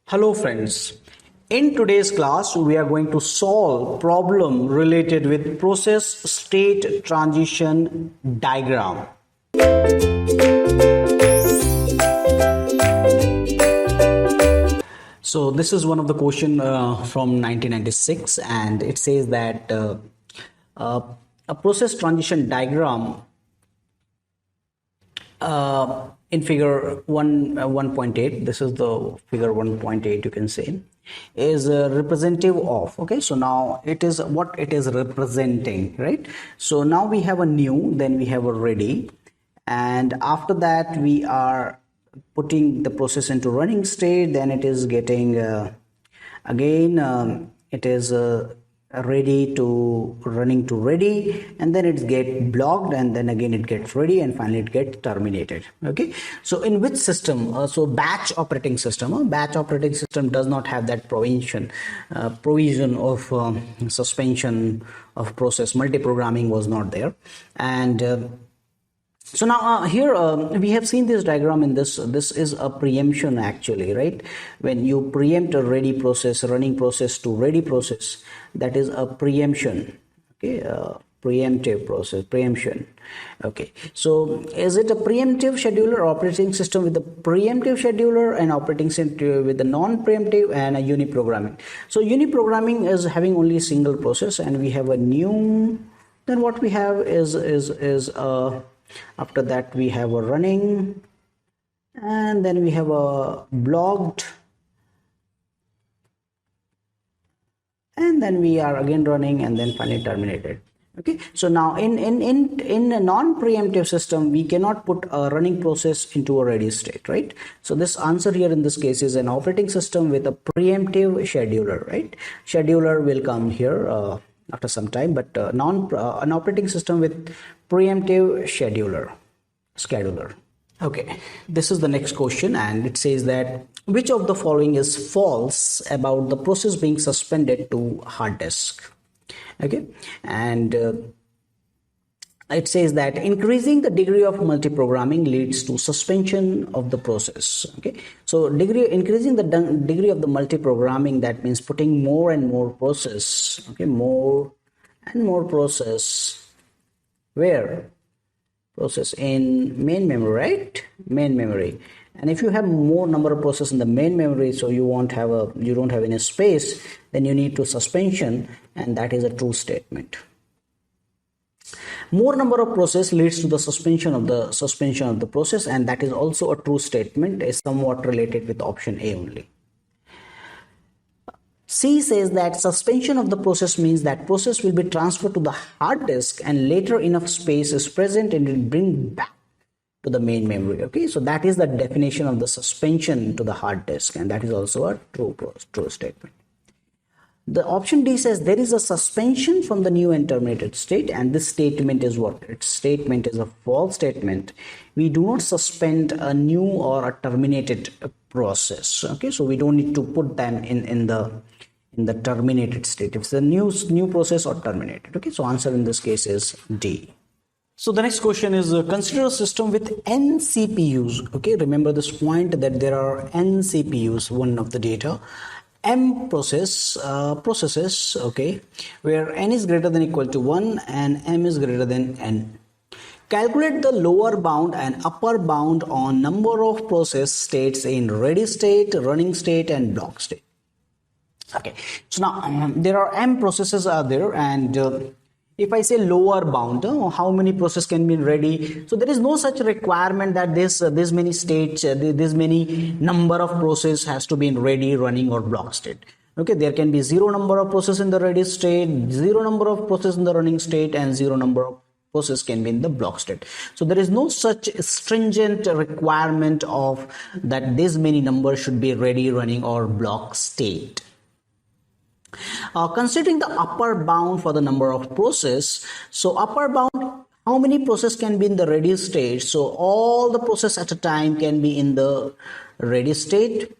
Hello friends. In today's class we are going to solve problem related with process state transition diagram. So this is one of the question from 1996 and it says that a process transition diagram in figure 1.8, this is the figure 1.8, you can say, is representative of. Okay, so now it is what it is representing, right? So now we have a new, then we have a ready, and after that we are putting the process into running state, then it is getting it is ready to running to ready, and then it get blocked, and then again it gets ready, and finally it gets terminated. Okay, so in which system? So batch operating system. Batch operating system does not have that provision of suspension of process. Multi-programming was not there, and so now here we have seen this diagram in this is a preemption actually, right? When you preempt a ready process, running process to ready process, that is a preemption. Okay, preemptive process, preemption. Okay, so is it a preemptive scheduler, operating system with a preemptive scheduler, and operating system with a non-preemptive, and a uniprogramming? So uniprogramming is having only a single process, and we have a new, then what we have is after that we have a running, and then we have a blocked, and then we are again running, and then finally terminated. Okay, so now in a non-preemptive system we cannot put a running process into a ready state, right? So this answer here in this case is an operating system with a preemptive scheduler, right? Scheduler will come here after some time, but an operating system with preemptive scheduler. Okay, this is the next question, and it says that which of the following is false about the process being suspended to hard disk? Okay, and it says that increasing the degree of multi-programming leads to suspension of the process. Okay, so increasing the degree of the multi-programming, that means putting more and more process. Okay, more and more process. Where? Process in main memory, right? Main memory. And if you have more number of processes in the main memory, so you don't have any space, then you need to suspension, and that is a true statement. More number of process leads to the suspension of the process, and that is also a true statement, is somewhat related with option A only. C says that suspension of the process means that process will be transferred to the hard disk, and later enough space is present and it will bring back to the main memory. Okay, so that is the definition of the suspension to the hard disk, and that is also a true statement. The option D says there is a suspension from the new and terminated state, and this statement is what? Its statement is a false statement. We do not suspend a new or a terminated process. Okay, so we don't need to put them in the terminated state. If it's a new process or terminated. Okay, so answer in this case is D. So the next question is consider a system with n CPUs. Okay, remember this point that there are n CPUs, one of the data, m processes, okay, where n is greater than or equal to 1 and m is greater than n. Calculate the lower bound and upper bound on number of process states in ready state, running state, and block state. Okay, so now there are m processes are there, and if I say lower bound, how many processes can be ready? So there is no such requirement that this many states, this many number of process has to be in ready, running, or block state. Okay, there can be 0 number of process in the ready state, 0 number of process in the running state, and 0 number of process can be in the block state. So there is no such stringent requirement of that this many numbers should be ready, running, or block state. Considering the upper bound for the number of process, so upper bound, how many process can be in the ready state? So all the process at a time can be in the ready state.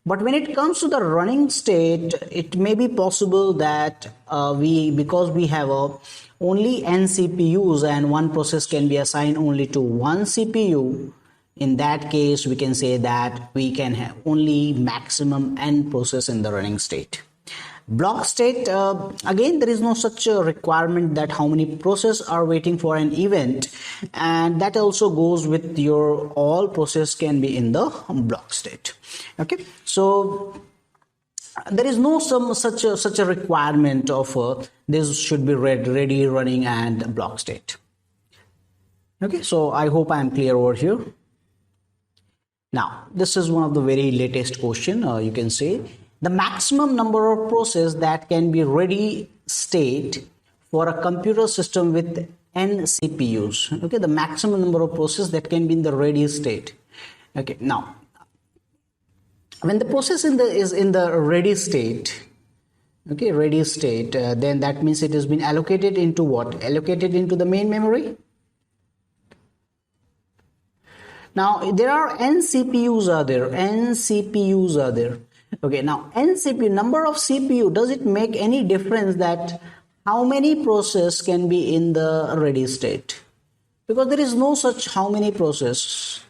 But when it comes to the running state, it may be possible that because we have only n CPUs and one process can be assigned only to one CPU, In that case, we can say that we can have only maximum n process in the running state. Block state, again, there is no such requirement that how many process are waiting for an event, and that also goes with your all process can be in the block state. Okay, so there is no such a requirement of this should be ready, running, and block state. Okay, so I hope I am clear over here. Now, this is one of the very latest question. You can say the maximum number of process that can be ready state for a computer system with n CPUs. Okay, the maximum number of process that can be in the ready state. Okay, now when the process is in the ready state, okay, ready state, then that means it has been allocated into what? Allocated into the main memory. Now there are n CPUs are there, n CPUs are there. Okay, now n CPU, number of CPU, does it make any difference that how many process can be in the ready state? Because there is no such how many process.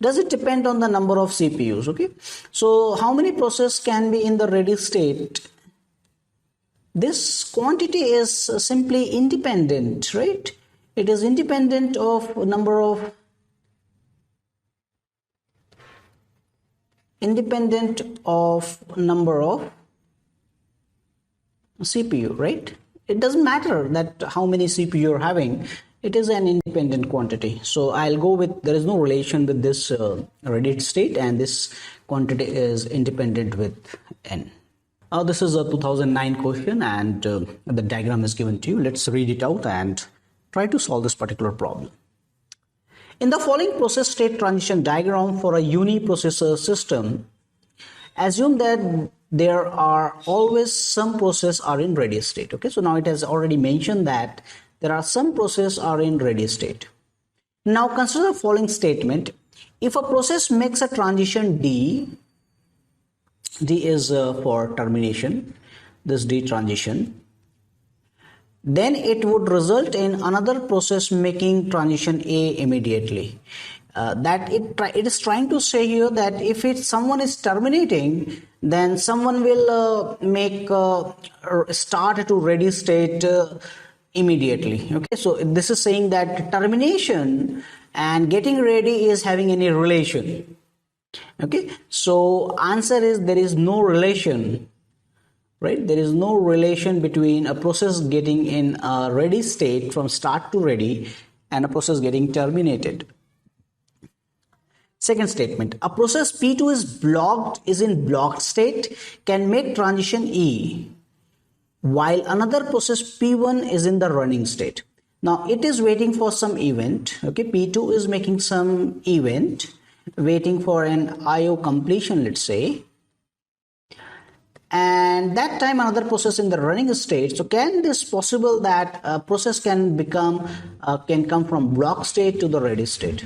Does it depend on the number of CPUs? Okay, so how many process can be in the ready state? This quantity is simply independent, right? It is independent of number of CPU, right? It doesn't matter that how many CPU you're having. It is an independent quantity. So I'll go with, there is no relation with this ready state, and this quantity is independent with n. This is a 2009 question, and the diagram is given to you. Let's read it out and try to solve this particular problem. In the following process state transition diagram for a uniprocessor system, assume that there are always some process are in ready state. Okay, so now it has already mentioned that there are some process are in ready state. Now consider the following statement. If a process makes a transition D is for termination, this D transition, then it would result in another process making transition A immediately. That it is trying to say here that if someone is terminating, then someone will make start to ready state immediately. Okay, so this is saying that termination and getting ready is having any relation. Okay, so answer is there is no relation, right? There is no relation between a process getting in a ready state from start to ready and a process getting terminated. Second statement, a process P2 is in blocked state, can make transition E, while another process P1 is in the running state. Now it is waiting for some event. Okay, P2 is making some event, waiting for an IO completion, let's say, and that time another process in the running state. So can this possible that a process can come from block state to the ready state?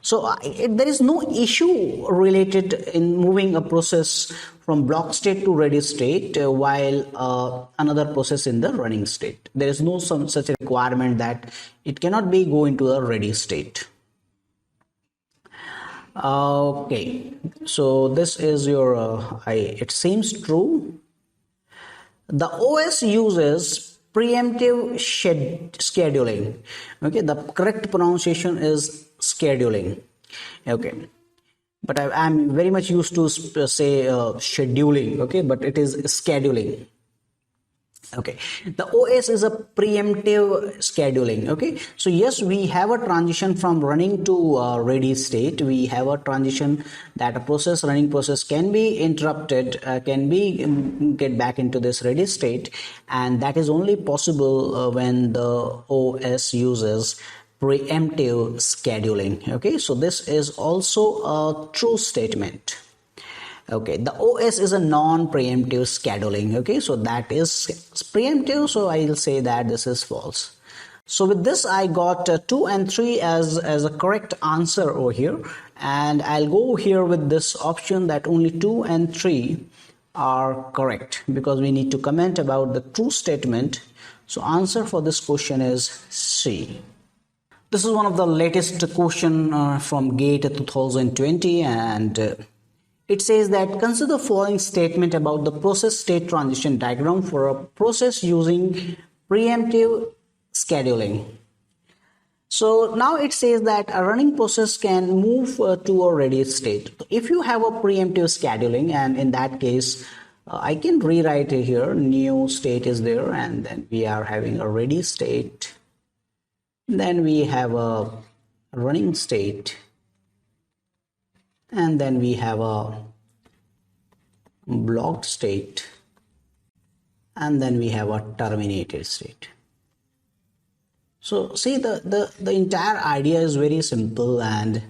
So there is no issue related in moving a process from block state to ready state while another process in the running state. There is no such requirement that it cannot be go into a ready state. Okay, so this is your it seems true. The OS uses preemptive scheduling. Okay, the correct pronunciation is scheduling. Okay, but I'm very much used to say scheduling. Okay, but it is scheduling. Okay, the OS is a preemptive scheduling. Okay, so yes, we have a transition from running to ready state. We have a transition that a running process can be interrupted, can be get back into this ready state, and that is only possible when the OS uses preemptive scheduling. Okay, so this is also a true statement. Okay, the OS is a non-preemptive scheduling. Okay, so that is preemptive, so I'll say that this is false. So with this I got 2 and 3 as a correct answer over here, and I'll go here with this option that only 2 and 3 are correct because we need to comment about the true statement. So answer for this question is C. This is one of the latest question from GATE 2020, and it says that consider the following statement about the process state transition diagram for a process using preemptive scheduling. So now it says that a running process can move to a ready state. If you have a preemptive scheduling, and in that case, I can rewrite it here. New state is there, and then we are having a ready state. Then we have a running state, and then we have a blocked state, and then we have a terminated state. So see, the entire idea is very simple, and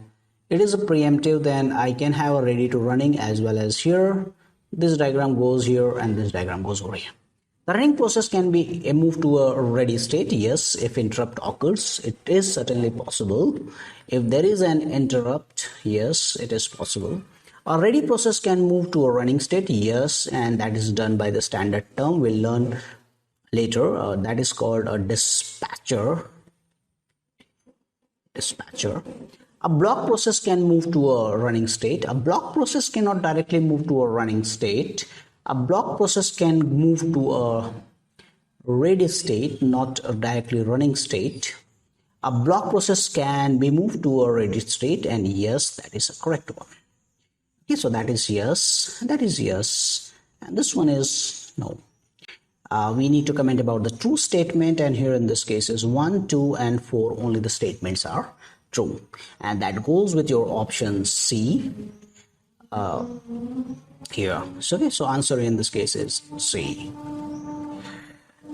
it is a preemptive. Then I can have a ready to running as well as here. This diagram goes here and this diagram goes over here. The running process can be moved to a ready state. Yes, if interrupt occurs, it is certainly possible. If there is an interrupt, yes, it is possible. A ready process can move to a running state. Yes, and that is done by the standard term we'll learn later. That is called a dispatcher. A block process can move to a running state. A block process cannot directly move to a running state. A block process can move to a ready state, not a directly running state. A block process can be moved to a ready state, and yes, that is a correct one. Okay, so that is yes, and this one is no. We need to comment about the true statement, and here in this case is 1, 2, and 4. Only the statements are true, and that goes with your option C. Here, so okay, so answer in this case is C.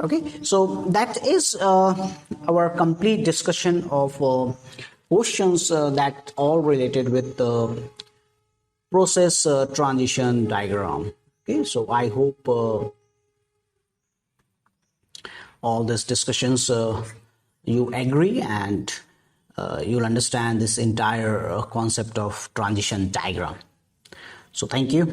Okay, so that is our complete discussion of questions that all related with the process transition diagram. Okay, so I hope all these discussions you agree, and you'll understand this entire concept of transition diagram. So thank you.